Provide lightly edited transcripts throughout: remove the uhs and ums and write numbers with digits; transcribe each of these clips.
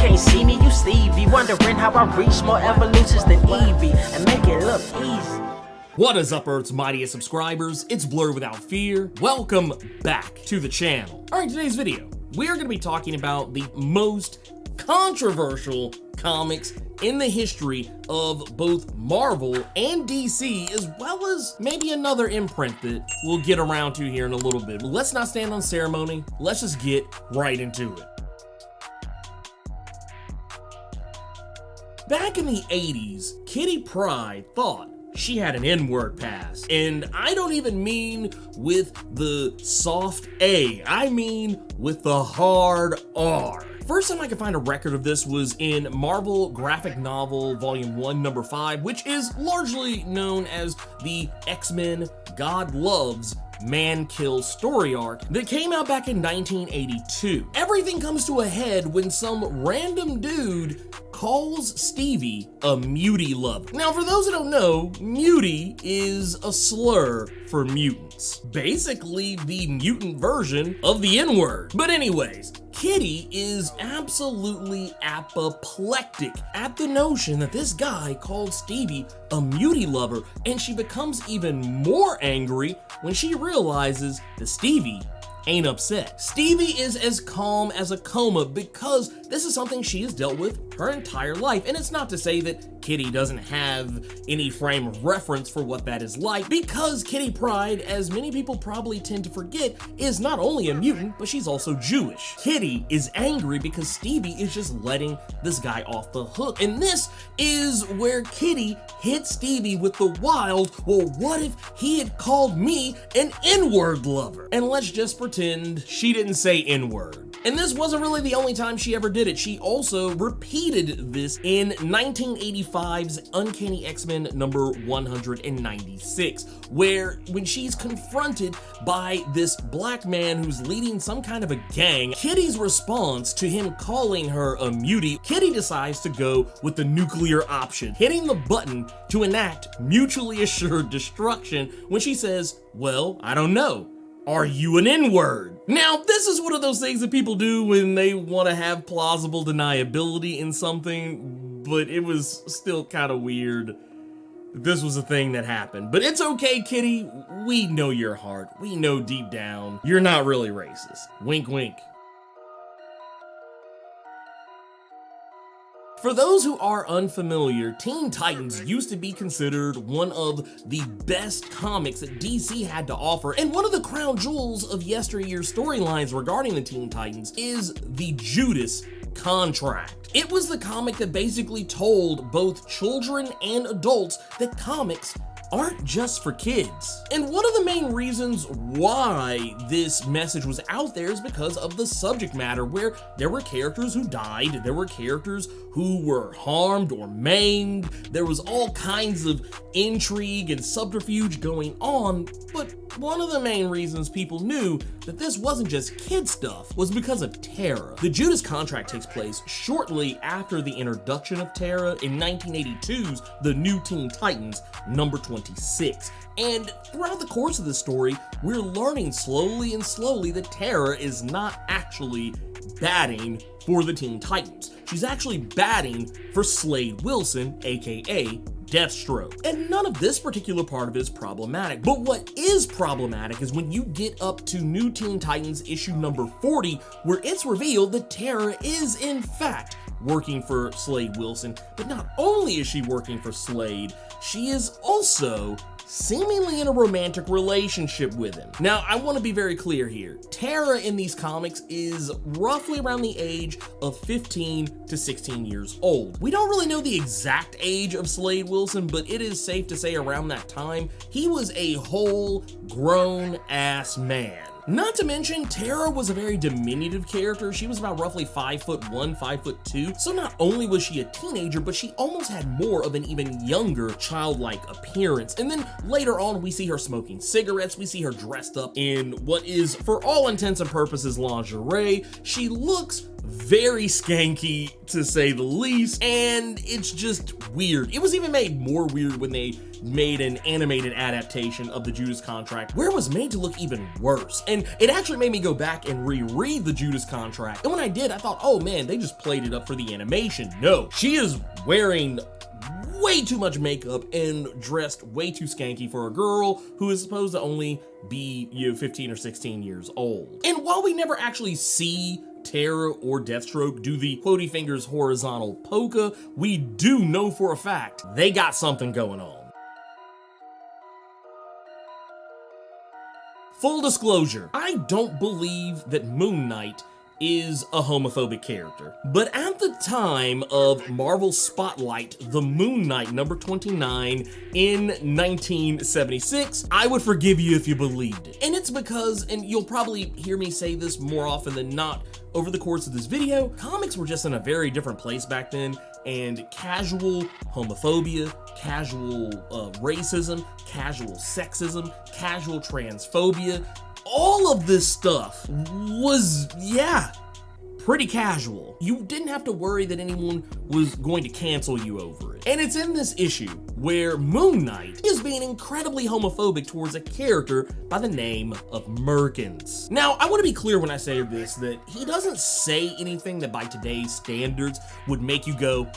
can't see me, you Stevie. Wondering how I reach more evolutions than Evie and make it look easy. What is up, Earth's mightiest subscribers? It's Blerd without fear. Welcome back to the channel. Alright, today's video, we are going to be talking about the most controversial comics in the history of both Marvel and DC, as well as maybe another imprint that we'll get around to here in a little bit. But let's not stand on ceremony. Let's just get right into it. Back in the 80s, Kitty Pryde thought she had an N-word pass. And I don't even mean with the soft A, I mean with the hard R. First time I could find a record of this was in Marvel Graphic Novel Volume 1, Number 5, which is largely known as the X-Men God Loves Man Kill story arc that came out back in 1982. Everything comes to a head when some random dude calls Stevie a mutie lover. Now, for those who don't know, mutie is a slur for mutants. Basically, the mutant version of the N-word. But anyways, Kitty is absolutely apoplectic at the notion that this guy called Stevie a mutie lover, and she becomes even more angry when she realizes that Stevie ain't upset. Stevie is as calm as a coma because this is something she has dealt with her entire life. And it's not to say that Kitty doesn't have any frame of reference for what that is like, because Kitty Pryde, as many people probably tend to forget, is not only a mutant, but she's also Jewish. Kitty is angry because Stevie is just letting this guy off the hook. And this is where Kitty hits Stevie with the wild, well, what if he had called me an N-word lover? And let's just pretend she didn't say N-word. And this wasn't really the only time she ever did it. She also repeated this in 1985's Uncanny X-Men number 196, where when she's confronted by this black man who's leading some kind of a gang, Kitty's response to him calling her a mutie, Kitty decides to go with the nuclear option, hitting the button to enact mutually assured destruction when she says, well, I don't know. Are you an N-word? Now, this is one of those things that people do when they want to have plausible deniability in something, but it was still kind of weird. This was a thing that happened. But it's okay, Kitty. We know your heart. We know deep down you're not really racist. Wink, wink. For those who are unfamiliar, Teen Titans used to be considered one of the best comics that DC had to offer, and one of the crown jewels of yesteryear's storylines regarding the Teen Titans is the Judas contract. It was the comic that basically told both children and adults that comics aren't just for kids. And one of the main reasons why this message was out there is because of the subject matter, where there were characters who died, there were characters who were harmed or maimed, there was all kinds of intrigue and subterfuge going on, but one of the main reasons people knew that this wasn't just kid stuff was because of Terra. The Judas contract takes place shortly after the introduction of Terra in 1982's The New Teen Titans, number 26. And throughout the course of the story, we're learning slowly and slowly that Terra is not actually batting for the Teen Titans. She's actually batting for Slade Wilson, aka Deathstroke. And none of this particular part of it is problematic. But what is problematic is when you get up to New Teen Titans issue number 40, where it's revealed that Terra is in fact working for Slade Wilson. But not only is she working for Slade, she is also seemingly in a romantic relationship with him. Now, I want to be very clear here. Terra in these comics is roughly around the age of 15 to 16 years old. We don't really know the exact age of Slade Wilson, but it is safe to say around that time, he was a whole grown-ass man. Not to mention, Terra was a very diminutive character. She was about roughly 5'1", 5'2". So not only was she a teenager, but she almost had more of an even younger, childlike appearance. And then later on, we see her smoking cigarettes. We see her dressed up in what is, for all intents and purposes, lingerie. She looks very skanky to say the least, and it's just weird. It was even made more weird when they made an animated adaptation of the Judas contract, where it was made to look even worse. And it actually made me go back and reread the Judas contract. And when I did, I thought, oh man, they just played it up for the animation. No, she is wearing way too much makeup and dressed way too skanky for a girl who is supposed to only be, 15 or 16 years old. And while we never actually see Terra or Deathstroke do the Quotey Fingers horizontal polka, we do know for a fact they got something going on. Full disclosure, I don't believe that Moon Knight is a homophobic character. But at the time of Marvel's Spotlight, the Moon Knight number 29 in 1976, I would forgive you if you believed it. And it's because, and you'll probably hear me say this more often than not over the course of this video, comics were just in a very different place back then, and casual homophobia, casual racism, casual sexism, casual transphobia, all of this stuff was, pretty casual. You didn't have to worry that anyone was going to cancel you over it. And it's in this issue where Moon Knight is being incredibly homophobic towards a character by the name of Merkins. Now, I want to be clear when I say this, that he doesn't say anything that by today's standards would make you go,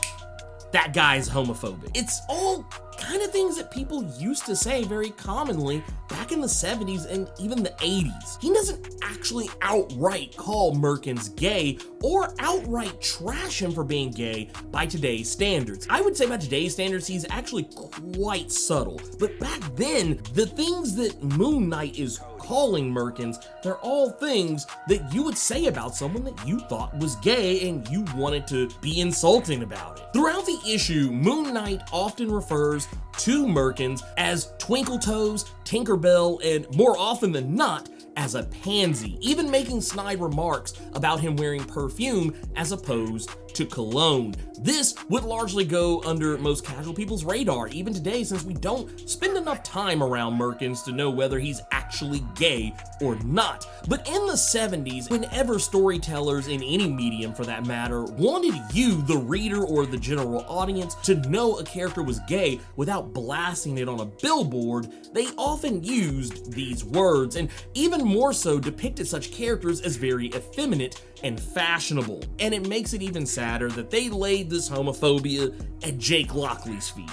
that guy's homophobic. It's all kind of things that people used to say very commonly back in the 70s and even the 80s. He doesn't actually outright call Merkins gay or outright trash him for being gay by today's standards. I would say by today's standards, he's actually quite subtle. But back then, the things that Moon Knight is calling Merkins, they're all things that you would say about someone that you thought was gay and you wanted to be insulting about it. Throughout the issue, Moon Knight often refers to Merkins as Twinkle Toes, Tinkerbell, and more often than not, as a pansy, even making snide remarks about him wearing perfume as opposed to cologne. This would largely go under most casual people's radar, even today, since we don't spend enough time around Merkins to know whether he's actually gay or not. But in the 70s, whenever storytellers in any medium for that matter wanted you, the reader or the general audience, to know a character was gay without blasting it on a billboard, they often used these words, and even more so depicted such characters as very effeminate and fashionable. And it makes it even sadder that they laid this homophobia at Jake Lockley's feet.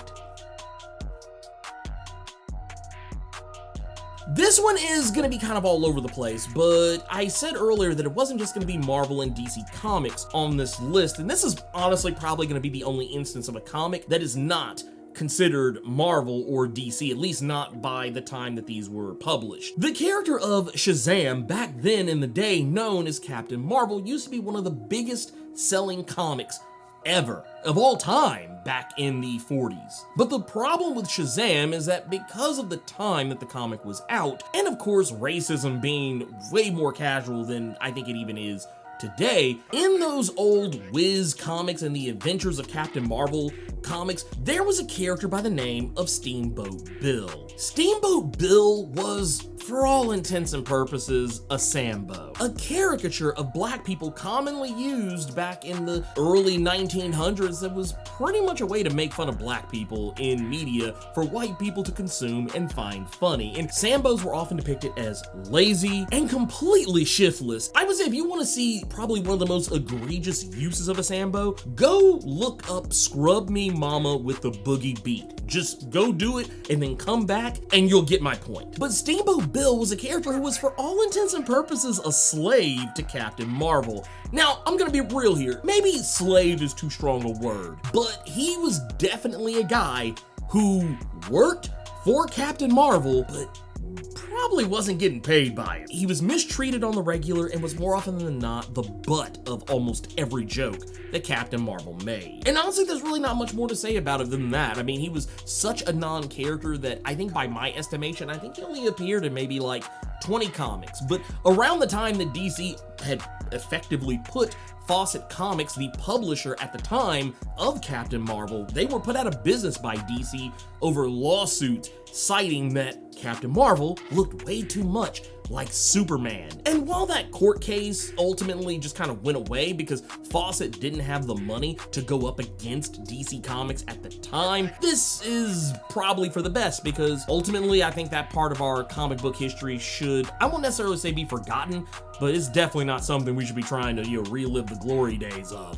This one is gonna be kind of all over the place, but I said earlier that it wasn't just gonna be Marvel and DC Comics on this list, and this is honestly probably gonna be the only instance of a comic that is not considered Marvel or DC, at least not by the time that these were published. The character of Shazam, back then in the day known as Captain Marvel, used to be one of the biggest selling comics ever, of all time, back in the 40s. But the problem with Shazam is that because of the time that the comic was out, and of course racism being way more casual than I think it even is today, in those old Wiz comics and the Adventures of Captain Marvel comics, there was a character by the name of Steamboat Bill. Steamboat Bill was, for all intents and purposes, a Sambo, a caricature of black people commonly used back in the early 1900s that was pretty much a way to make fun of black people in media for white people to consume and find funny. And Sambos were often depicted as lazy and completely shiftless. I would say if you want to see probably one of the most egregious uses of a Sambo, go look up Scrub Me Mama with the Boogie Beat. Just go do it and then come back and you'll get my point. But Steamboat Bill was a character who was for all intents and purposes a slave to Captain Marvel. Now, I'm gonna be real here. Maybe slave is too strong a word, but he was definitely a guy who worked for Captain Marvel, but probably wasn't getting paid by it. He was mistreated on the regular and was more often than not the butt of almost every joke that Captain Marvel made. And honestly, there's really not much more to say about it than that. I mean, he was such a non-character that I think by my estimation, I think he only appeared in maybe like 20 comics. But around the time that DC had effectively put Fawcett Comics, the publisher at the time of Captain Marvel, they were put out of business by DC over lawsuits citing that Captain Marvel looked way too much like Superman. And while that court case ultimately just kind of went away because Fawcett didn't have the money to go up against DC Comics at the time, this is probably for the best, because ultimately I think that part of our comic book history should, I won't necessarily say be forgotten, but it's definitely not something we should be trying to, relive the glory days of.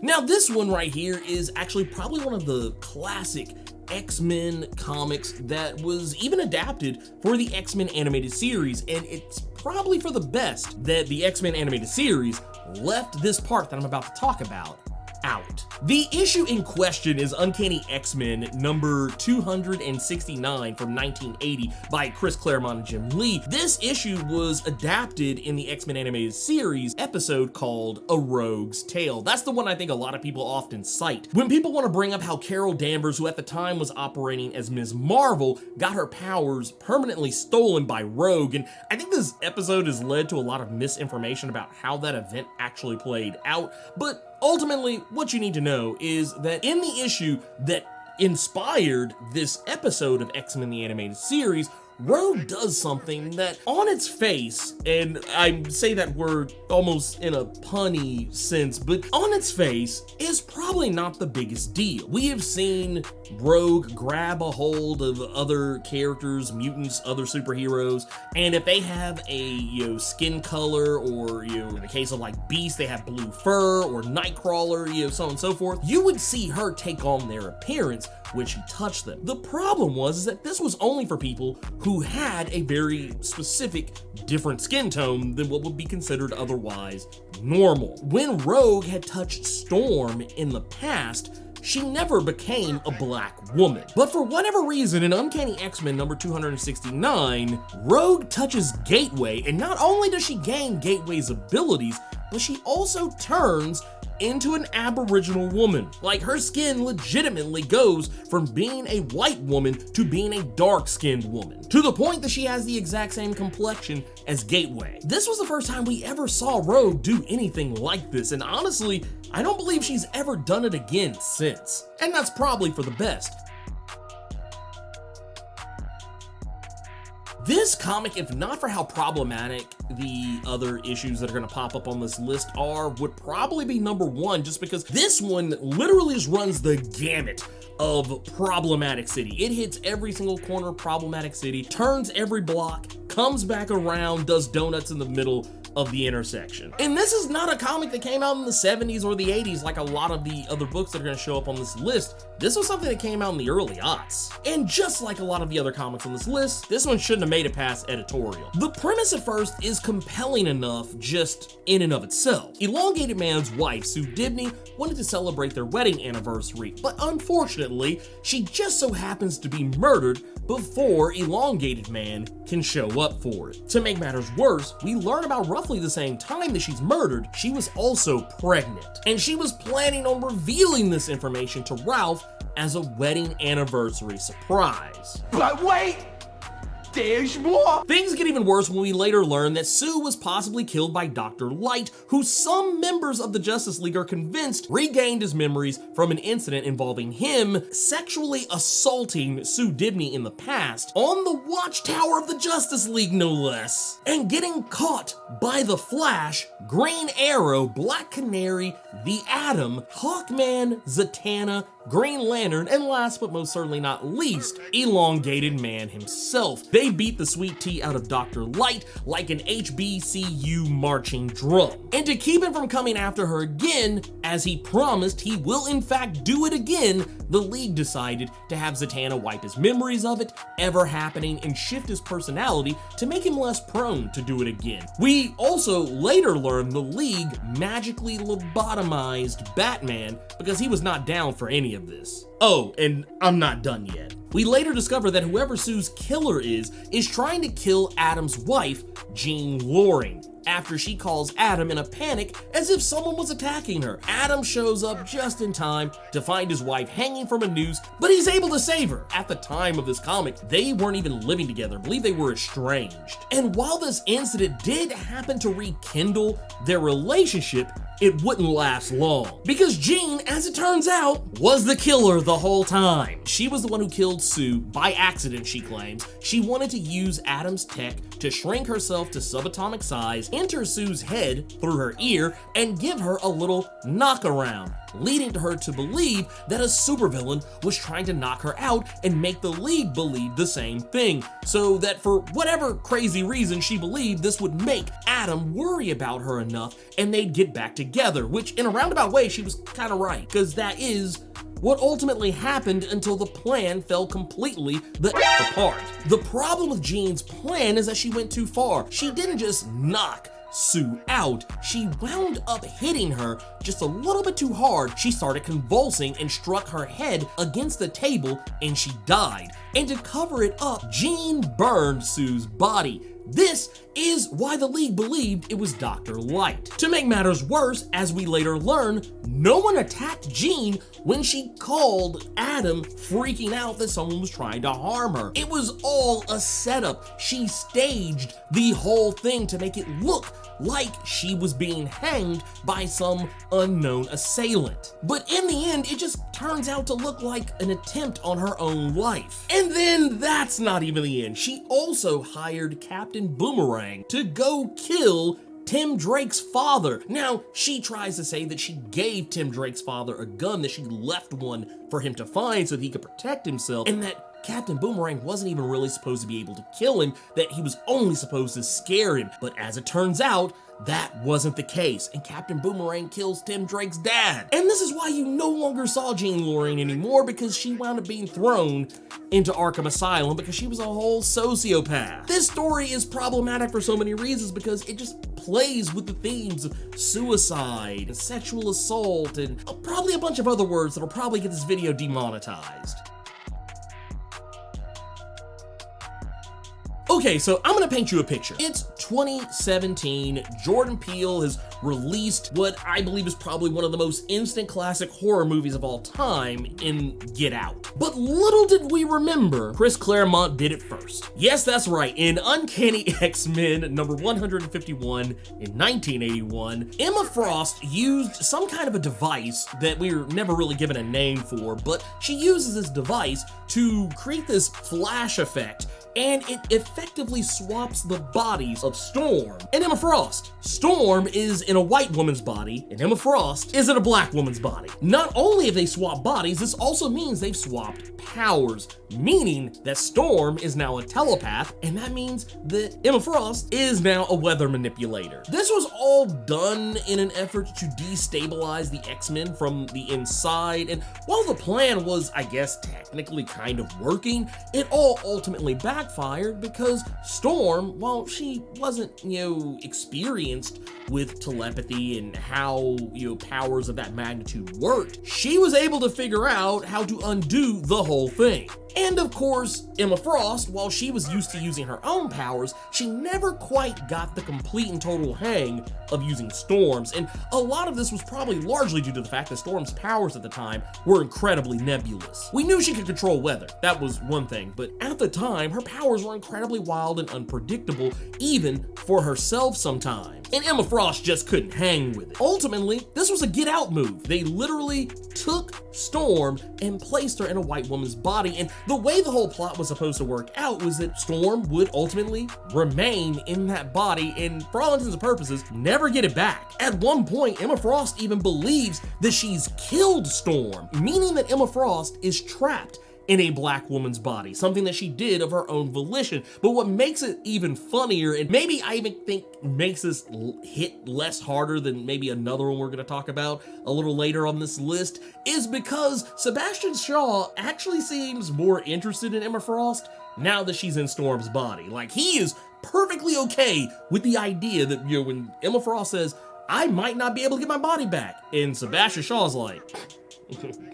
Now this one right here is actually probably one of the classic X-Men comics that was even adapted for the X-Men animated series, and it's probably for the best that the X-Men animated series left this part that I'm about to talk about out. The issue in question is Uncanny X-Men number 269 from 1980 by Chris Claremont and Jim Lee. This issue was adapted in the X-Men animated series episode called A Rogue's Tale. That's the one I think a lot of people often cite when people want to bring up how Carol Danvers, who at the time was operating as Ms. Marvel, got her powers permanently stolen by Rogue. And I think this episode has led to a lot of misinformation about how that event actually played out. But ultimately, what you need to know is that in the issue that inspired this episode of X-Men the Animated Series, Rogue does something that on its face, and I say that word almost in a punny sense, but on its face is probably not the biggest deal. We have seen Rogue grab a hold of other characters, mutants, other superheroes, and if they have a skin color, or in the case of like Beast, they have blue fur, or Nightcrawler, so on and so forth, you would see her take on their appearance when she touched them. The problem was that this was only for people who had a very specific, different skin tone than what would be considered otherwise normal. When Rogue had touched Storm in the past, she never became a black woman. But for whatever reason, in Uncanny X-Men number 269, Rogue touches Gateway, and not only does she gain Gateway's abilities, but she also turns into an Aboriginal woman. Like, her skin legitimately goes from being a white woman to being a dark-skinned woman, to the point that she has the exact same complexion as Gateway. This was the first time we ever saw Rogue do anything like this, and honestly, I don't believe she's ever done it again since. And that's probably for the best. This comic, if not for how problematic the other issues that are going to pop up on this list are, would probably be number one, just because this one literally just runs the gamut of Problematic City. It hits every single corner of Problematic City, turns every block, comes back around, does donuts in the middle of the intersection. And this is not a comic that came out in the 70s or the 80s like a lot of the other books that are going to show up on this list. This was something that came out in the early aughts. And just like a lot of the other comics on this list, this one shouldn't have made it past editorial. The premise at first is compelling enough just in and of itself. Elongated Man's wife, Sue Dibney, wanted to celebrate their wedding anniversary, but unfortunately, she just so happens to be murdered before Elongated Man can show up for it. To make matters worse, we learn about roughly the same time that she's murdered, she was also pregnant. And she was planning on revealing this information to Ralph as a wedding anniversary surprise. But wait! There's more! Things get even worse when we later learn that Sue was possibly killed by Dr. Light, who some members of the Justice League are convinced regained his memories from an incident involving him sexually assaulting Sue Dibney in the past on the watchtower of the Justice League, no less, and getting caught by the Flash, Green Arrow, Black Canary, the Atom, Hawkman, Zatanna, Green Lantern, and last but most certainly not least, Elongated Man himself. They beat the sweet tea out of Dr. Light like an HBCU marching drum. And to keep him from coming after her again, as he promised he will in fact do it again, the League decided to have Zatanna wipe his memories of it ever happening and shift his personality to make him less prone to do it again. We also later learned the League magically lobotomized Batman because he was not down for any of this. Oh, and I'm not done yet. We later discover that whoever Sue's killer is trying to kill Adam's wife, Jean Loring, after she calls Adam in a panic as if someone was attacking her. Adam shows up just in time to find his wife hanging from a noose, but he's able to save her. At the time of this comic, they weren't even living together. I believe they were estranged. And while this incident did happen to rekindle their relationship, it wouldn't last long. Because Jean, as it turns out, was the killer the whole time. She was the one who killed Sue by accident, she claims. She wanted to use Adam's tech to shrink herself to subatomic size, enter Sue's head through her ear, and give her a little knock-around, leading to her to believe that a supervillain was trying to knock her out and make the League believe the same thing, so that for whatever crazy reason she believed this would make Adam worry about her enough and they'd get back together, which in a roundabout way she was kind of right, because that is what ultimately happened until the plan fell completely the F apart. The problem with Jean's plan is that she went too far. She didn't just knock Sue out, she wound up hitting her just a little bit too hard. She started convulsing and struck her head against the table and she died. And to cover it up, Jean burned Sue's body. This is why the League believed it was Dr. Light. To make matters worse, as we later learn, no one attacked Jean when she called Adam, freaking out that someone was trying to harm her. It was all a setup. She staged the whole thing to make it look like she was being hanged by some unknown assailant. But in the end, it just turns out to look like an attempt on her own life. And then that's not even the end. She also hired Captain Boomerang to go kill Tim Drake's father. Now, she tries to say that she gave Tim Drake's father a gun, that she left one for him to find so that he could protect himself, and that Captain Boomerang wasn't even really supposed to be able to kill him, that he was only supposed to scare him. But as it turns out, that wasn't the case, and Captain Boomerang kills Tim Drake's dad. And this is why you no longer saw Jean Lorraine anymore, because she wound up being thrown into Arkham Asylum because she was a whole sociopath. This story is problematic for so many reasons because it just plays with the themes of suicide and sexual assault and probably a bunch of other words that'll probably get this video demonetized. Okay, so I'm gonna paint you a picture. It's 2017, Jordan Peele has released what I believe is probably one of the most instant classic horror movies of all time in Get Out. But little did we remember, Chris Claremont did it first. Yes, that's right, in Uncanny X-Men number 151 in 1981, Emma Frost used some kind of a device that we were never really given a name for, but she uses this device to create this flash effect, and it effectively swaps the bodies of Storm and Emma Frost. Storm is in a white woman's body, and Emma Frost is in a black woman's body. Not only have they swapped bodies, this also means they've swapped powers, meaning that Storm is now a telepath, and that means that Emma Frost is now a weather manipulator. This was all done in an effort to destabilize the X-Men from the inside, and while the plan was, I guess, technically kind of working, it all ultimately backfired because Storm, while she wasn't, experienced with telepathy and how, powers of that magnitude worked, she was able to figure out how to undo the whole thing. And of course, Emma Frost, while she was used to using her own powers, she never quite got the complete and total hang of using Storm's, and a lot of this was probably largely due to the fact that Storm's powers at the time were incredibly nebulous. We knew she could control weather, that was one thing, but at the time, her powers were incredibly wild and unpredictable, even for herself sometimes. And Emma Frost just couldn't hang with it. Ultimately, this was a get out move. They literally took Storm and placed her in a white woman's body, and the way the whole plot was supposed to work out was that Storm would ultimately remain in that body and, for all intents and purposes, never get it back. At one point, Emma Frost even believes that she's killed Storm, meaning that Emma Frost is trapped in a black woman's body, something that she did of her own volition. But what makes it even funnier, and maybe I even think makes this hit less harder than maybe another one we're gonna talk about a little later on this list, is because Sebastian Shaw actually seems more interested in Emma Frost now that she's in Storm's body. Like, he is perfectly okay with the idea that, when Emma Frost says, I might not be able to get my body back, and Sebastian Shaw's like,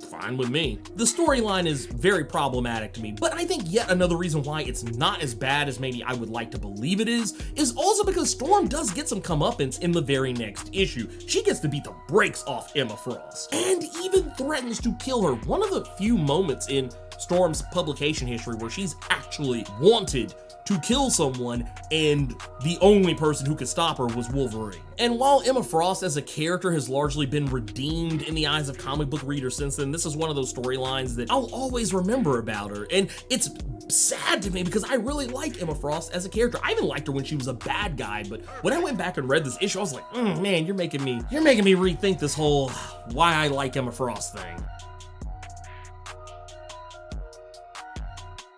fine with me. The storyline is very problematic to me, but I think yet another reason why it's not as bad as maybe I would like to believe it is also because Storm does get some comeuppance in the very next issue. She gets to beat the brakes off Emma Frost, and even threatens to kill her. One of the few moments in Storm's publication history where she's actually wanted to kill someone, and the only person who could stop her was Wolverine. And while Emma Frost as a character has largely been redeemed in the eyes of comic book readers since then, this is one of those storylines that I'll always remember about her. And it's sad to me because I really like Emma Frost as a character. I even liked her when she was a bad guy, but when I went back and read this issue, I was like, man, you're making me rethink this whole why I like Emma Frost thing.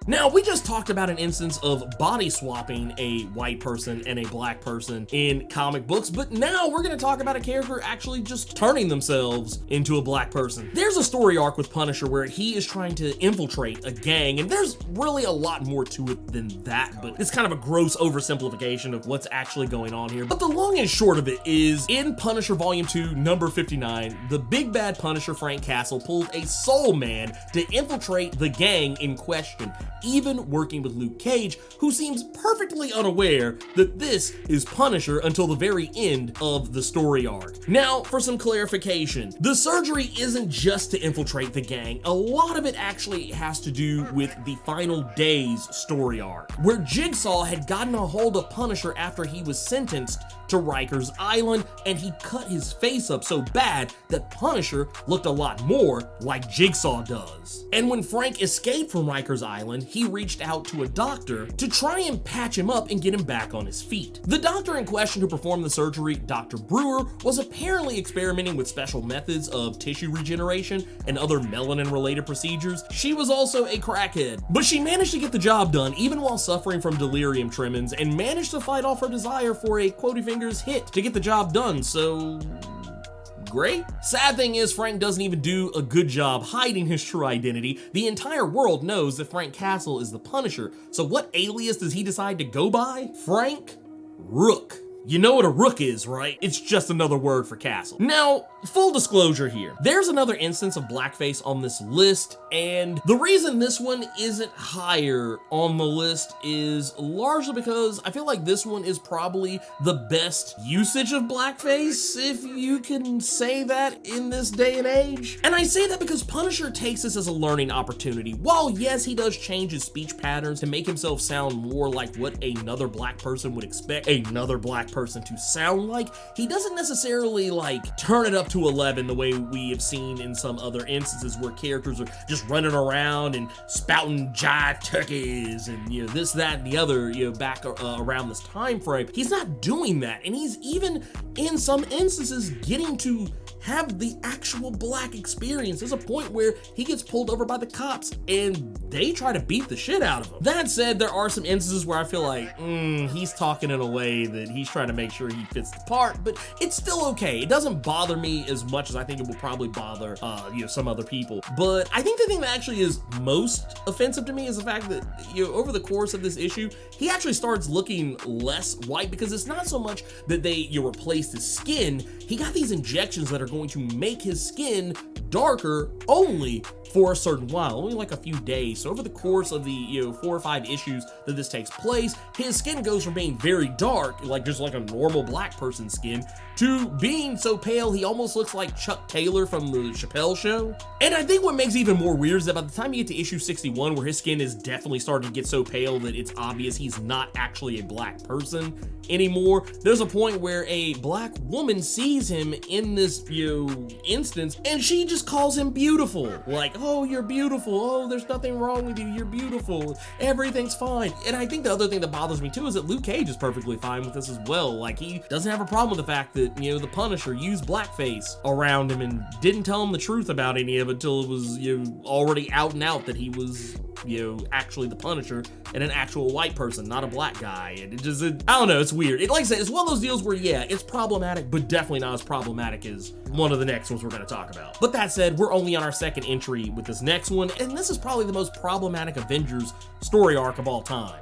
Now, we just talked about an instance of body swapping a white person and a black person in comic books, but now we're gonna talk about a character actually just turning themselves into a black person. There's a story arc with Punisher where he is trying to infiltrate a gang, and there's really a lot more to it than that, but it's kind of a gross oversimplification of what's actually going on here. But the long and short of it is, in Punisher Volume 2, number 59, the big bad Punisher Frank Castle pulled a soul man to infiltrate the gang in question, even working with Luke Cage, who seems perfectly unaware that this is Punisher until the very end of the story arc. Now, for some clarification, the surgery isn't just to infiltrate the gang. A lot of it actually has to do with the Final Days story arc, where Jigsaw had gotten a hold of Punisher after he was sentenced to Rikers Island, and he cut his face up so bad that Punisher looked a lot more like Jigsaw does. And when Frank escaped from Rikers Island, he reached out to a doctor to try and patch him up and get him back on his feet. The doctor in question who performed the surgery, Dr. Brewer, was apparently experimenting with special methods of tissue regeneration and other melanin-related procedures. She was also a crackhead, but she managed to get the job done even while suffering from delirium tremens and managed to fight off her desire for a quotey fingers hit to get the job done, so great. Sad thing is, Frank doesn't even do a good job hiding his true identity. The entire world knows that Frank Castle is the Punisher, so what alias does he decide to go by? Frank Rook. You know what a rook is, right? It's just another word for castle. Now, full disclosure here, there's another instance of blackface on this list, and the reason this one isn't higher on the list is largely because I feel like this one is probably the best usage of blackface, if you can say that in this day and age. And I say that because Punisher takes this as a learning opportunity. While yes, he does change his speech patterns to make himself sound more like what another black person would expect another black person to sound like, he doesn't necessarily like turn it up to 11 the way we have seen in some other instances where characters are just running around and spouting jive turkeys and this, that, and the other back around this time frame. He's not doing that, and he's even in some instances getting to have the actual black experience. There's a point where he gets pulled over by the cops and they try to beat the shit out of him. That said, there are some instances where I feel like he's talking in a way that he's trying to make sure he fits the part, but it's still okay. It doesn't bother me as much as I think it will probably bother some other people. But I think the thing that actually is most offensive to me is the fact that over the course of this issue, he actually starts looking less white, because it's not so much that they replaced his skin. He got these injections that are going to make his skin darker only for a certain while, only like a few days. So over the course of the 4 or 5 issues that this takes place, his skin goes from being very dark, like just like a normal black person's skin, to being so pale he almost looks like Chuck Taylor from the Chappelle Show. And I think what makes it even more weird is that by the time you get to issue 61, where his skin is definitely starting to get so pale that it's obvious he's not actually a black person anymore, there's a point where a black woman sees him in this instance, and she just calls him beautiful. Like, oh, you're beautiful. Oh, there's nothing wrong with you. You're beautiful. Everything's fine. And I think the other thing that bothers me too is that Luke Cage is perfectly fine with this as well. Like, he doesn't have a problem with the fact that, the Punisher used blackface around him and didn't tell him the truth about any of it until it was, already out and out that he was, actually the Punisher and an actual white person, not a black guy. And I don't know, it's weird. Like I said, it's one of those deals where, yeah, it's problematic, but definitely not as problematic as one of the next ones we're going to talk about. But that said, we're only on our second entry with this next one, and this is probably the most problematic Avengers story arc of all time.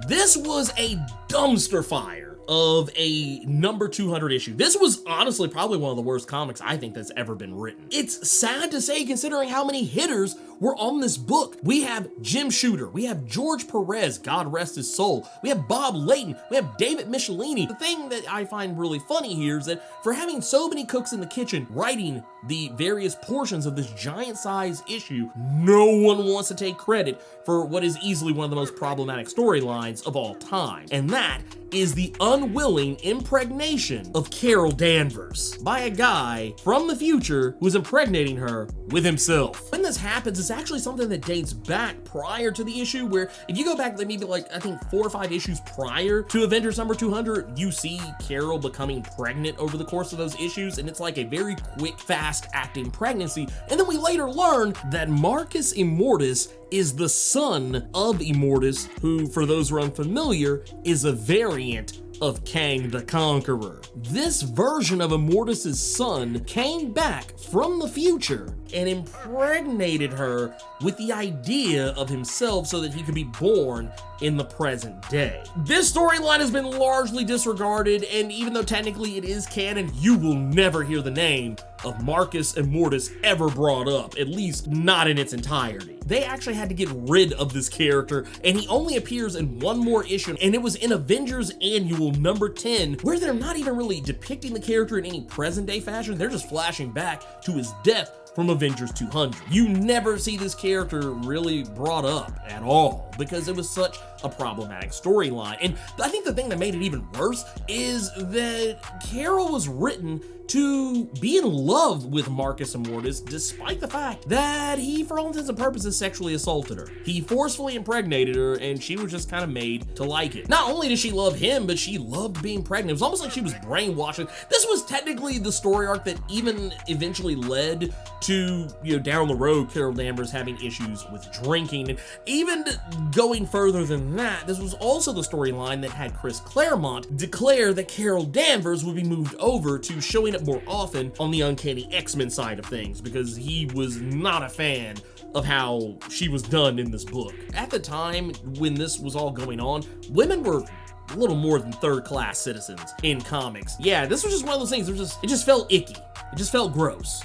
This was a dumpster fire of a number 200 issue. This was honestly probably one of the worst comics I think that's ever been written. It's sad to say, considering how many hitters were on this book. We have Jim Shooter, we have George Perez, God rest his soul, we have Bob Layton, we have David Michelini. The thing that I find really funny here is that for having so many cooks in the kitchen writing the various portions of this giant size issue, no one wants to take credit for what is easily one of the most problematic storylines of all time. And that is the unwilling impregnation of Carol Danvers by a guy from the future who is impregnating her with himself. When this happens, it's actually something that dates back prior to the issue, where if you go back maybe like, I think 4 or 5 issues prior to Avengers number 200, you see Carol becoming pregnant over the course of those issues, and it's like a very quick, fast acting pregnancy. And then we later learn that Marcus Immortus is the son of Immortus, who, for those who are unfamiliar, is a variant of Kang the Conqueror. This version of Immortus's son came back from the future and impregnated her with the idea of himself so that he could be born in the present day. This storyline has been largely disregarded, and even though technically it is canon, you will never hear the name of Marcus Immortus ever brought up, at least not in its entirety. They actually had to get rid of this character, and he only appears in one more issue, and it was in Avengers Annual number 10, where they're not even really depicting the character in any present day fashion. They're just flashing back to his death from Avengers 200. You never see this character really brought up at all because it was such a problematic storyline. And I think the thing that made it even worse is that Carol was written to be in love with Marcus Immortus, despite the fact that he, for all intents and purposes, sexually assaulted her. He forcefully impregnated her, and she was just kind of made to like it. Not only did she love him, but she loved being pregnant. It was almost like she was brainwashing. This was technically the story arc that even eventually led to, down the road, Carol Danvers having issues with drinking. And even going further than that, this was also the storyline that had Chris Claremont declare that Carol Danvers would be moved over to showing up more often on the Uncanny X-Men side of things, because he was not a fan of how she was done in this book. At the time when this was all going on, women were a little more than third-class citizens in comics. Yeah, this was just one of those things, it just felt icky. It just felt gross.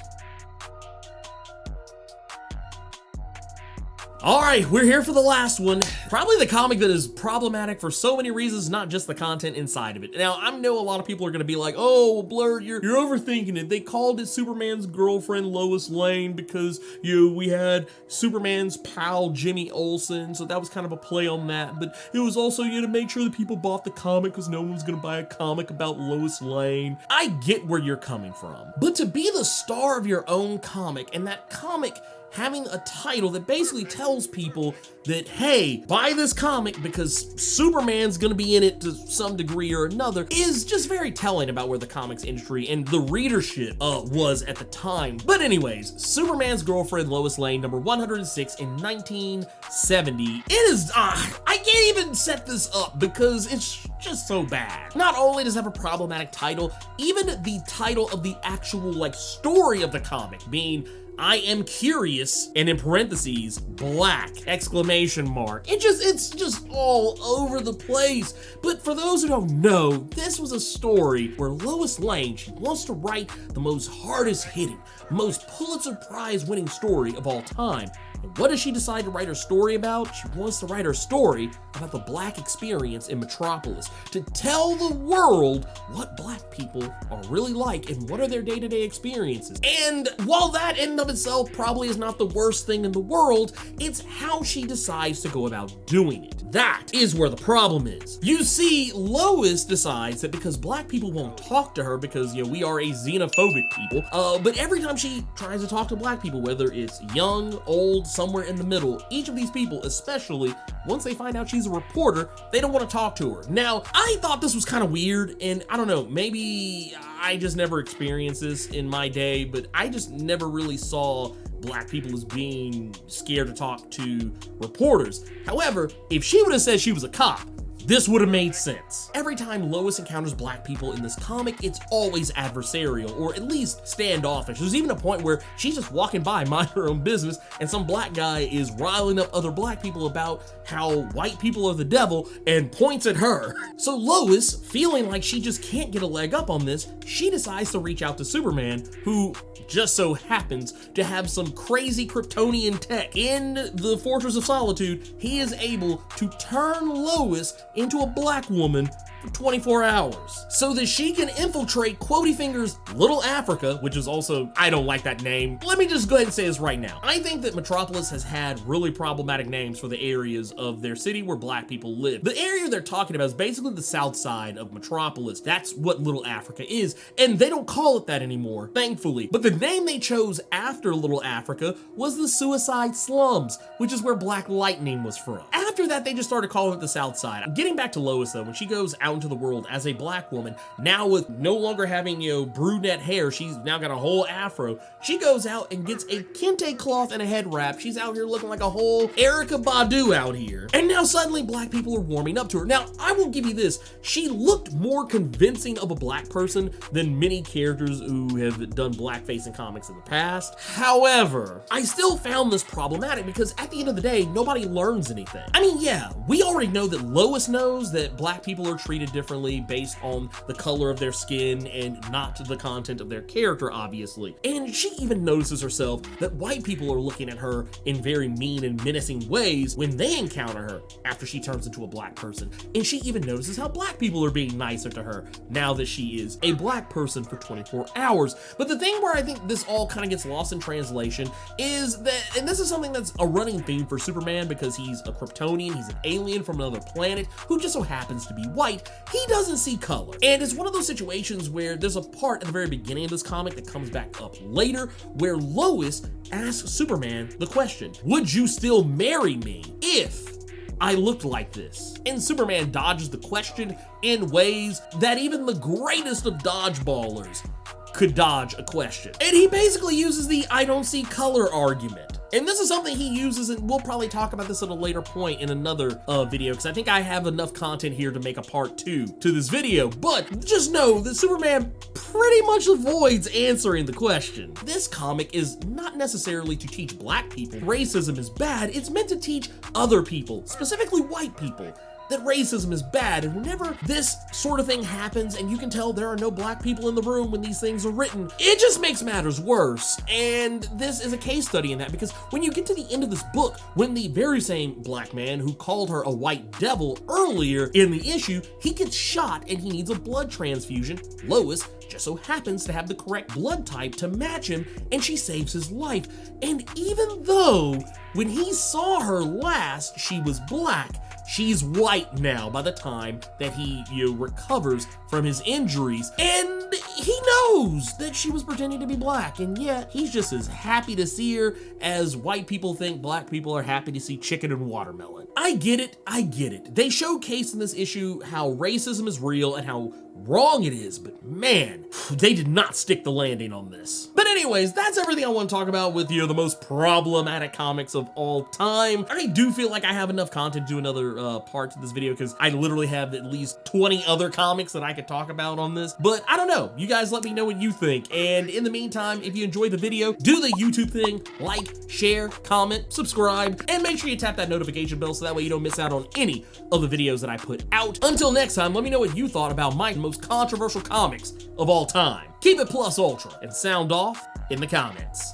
All right, we're here for the last one. Probably the comic that is problematic for so many reasons, not just the content inside of it. Now, I know a lot of people are gonna be like, oh, Blerd, you're overthinking it. They called it Superman's girlfriend, Lois Lane, because, we had Superman's pal, Jimmy Olsen, so that was kind of a play on that. But it was also, to make sure that people bought the comic, because no one's gonna buy a comic about Lois Lane. I get where you're coming from. But to be the star of your own comic, and that comic having a title that basically tells people that, hey, buy this comic because Superman's gonna be in it to some degree or another, is just very telling about where the comics industry and the readership was at the time. But anyways, Superman's girlfriend, Lois Lane, number 106 in 1970. It is, I can't even set this up because it's just so bad. Not only does it have a problematic title, even the title of the actual, story of the comic being I Am Curious, and in parentheses, black, exclamation mark. It's just all over the place. But for those who don't know, this was a story where Lois Lane, she wants to write the most hardest hitting, most Pulitzer Prize winning story of all time. And what does she decide to write her story about? She wants to write her story about the black experience in Metropolis, to tell the world what black people are really like and what are their day-to-day experiences. And while that in and of itself probably is not the worst thing in the world, it's how she decides to go about doing it. That is where the problem is. You see, Lois decides that because black people won't talk to her because, we are a xenophobic people, but every time she tries to talk to black people, whether it's young, old, somewhere in the middle, each of these people, especially once they find out she's a reporter, they don't want to talk to her. Now, I thought this was kind of weird, and I don't know, maybe I just never experienced this in my day, but I just never really saw black people as being scared to talk to reporters. However, if she would have said she was a cop, this would have made sense. Every time Lois encounters black people in this comic, it's always adversarial, or at least standoffish. There's even a point where she's just walking by, mind her own business, and some black guy is riling up other black people about how white people are the devil and points at her. So Lois, feeling like she just can't get a leg up on this, she decides to reach out to Superman, who just so happens to have some crazy Kryptonian tech. In the Fortress of Solitude, he is able to turn Lois into a black woman for 24 hours so that she can infiltrate Quody Finger's Little Africa, which is also, I don't like that name. Let me just go ahead and say this right now. I think that Metropolis has had really problematic names for the areas of their city where black people live. The area they're talking about is basically the south side of Metropolis. That's what Little Africa is, and they don't call it that anymore, thankfully. But the name they chose after Little Africa was the Suicide Slums, which is where Black Lightning was from. After that, they just started calling it the south side. Getting back to Lois though, when she goes out into the world as a black woman, now with no longer having, brunette hair, she's now got a whole afro. She goes out and gets a kente cloth and a head wrap. She's out here looking like a whole Erykah Badu out here. And now suddenly black people are warming up to her. Now, I will give you this. She looked more convincing of a black person than many characters who have done blackface in comics in the past. However, I still found this problematic because at the end of the day, nobody learns anything. I mean, yeah, we already know that Lois knows that black people are treated differently based on the color of their skin and not the content of their character, obviously. And she even notices herself that white people are looking at her in very mean and menacing ways when they encounter her after she turns into a black person. And she even notices how black people are being nicer to her now that she is a black person for 24 hours. But the thing where I think this all kind of gets lost in translation is that, and this is something that's a running theme for Superman because he's a Kryptonian, he's an alien from another planet who just so happens to be white, he doesn't see color. And it's one of those situations where there's a part at the very beginning of this comic that comes back up later where Lois asks Superman the question, would you still marry me if I looked like this? And Superman dodges the question in ways that even the greatest of dodgeballers could dodge a question. And he basically uses the I don't see color argument. And this is something he uses, and we'll probably talk about this at a later point in another video, because I think I have enough content here to make a part 2 to this video. But just know that Superman pretty much avoids answering the question. This comic is not necessarily to teach black people racism is bad, it's meant to teach other people, specifically white people, that racism is bad. And whenever this sort of thing happens and you can tell there are no black people in the room when these things are written, it just makes matters worse. And this is a case study in that, because when you get to the end of this book, when the very same black man who called her a white devil earlier in the issue, he gets shot and he needs a blood transfusion, Lois just so happens to have the correct blood type to match him, and she saves his life. And even though when he saw her last she was black, she's white now by the time that he recovers from his injuries. And he knows that she was pretending to be black, and yet he's just as happy to see her as white people think black people are happy to see chicken and watermelon. I get it. They showcase in this issue how racism is real and how wrong it is, but man, they did not stick the landing on this. But anyways, that's everything I want to talk about with the most problematic comics of all time. I do feel like I have enough content to do another part to this video, because I literally have at least 20 other comics that I could talk about on this. But I don't know, you guys let me know what you think. And in the meantime, if you enjoyed the video, do the YouTube thing, like, share, comment, subscribe, and make sure you tap that notification bell so that way you don't miss out on any of the videos that I put out. Until next time, let me know what you thought about my most controversial comics of all time. Keep it plus ultra and sound off in the comments.